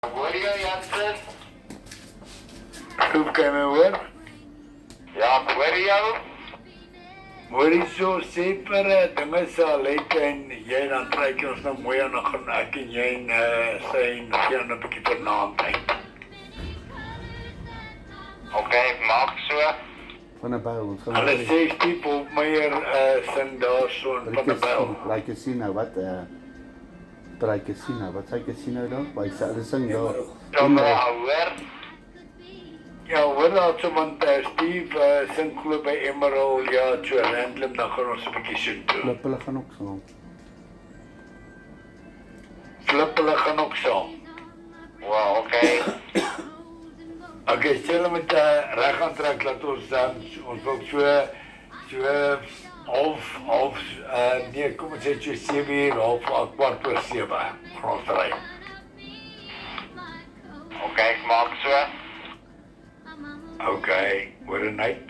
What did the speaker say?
Hoor jy, Jansen? Hoe kan my hoor? Ja, ek hoor jou. Hoor jy so sê per dinge sal lyk en jy dan trek ons nou mooi aan gaan ek en jy en sy en gee 'n bietjie vanaand uit. OK, maak so. Van 'n byl. Ons gaan Hulle sê Stiep op Meyer sing daar so in van 'n byl. Like casino wat Braai casino. Wat sê casino dan? Waar sy hulle sing daar. Ja, maar hoor. Ja, hoor dat so want Steve sing glo by Emerald ja, so random dan gaan ons 'n bietjie soek toe. Klop hulle gaan ook saam. Flip hulle gaan ook saam. Wow, OK. Okay, stel met reg aan trek laat ons wil so half nee, kom ons sê so 7:00 half 7:15 gaan ons ry. OK, ek maak so. Okay, what a night.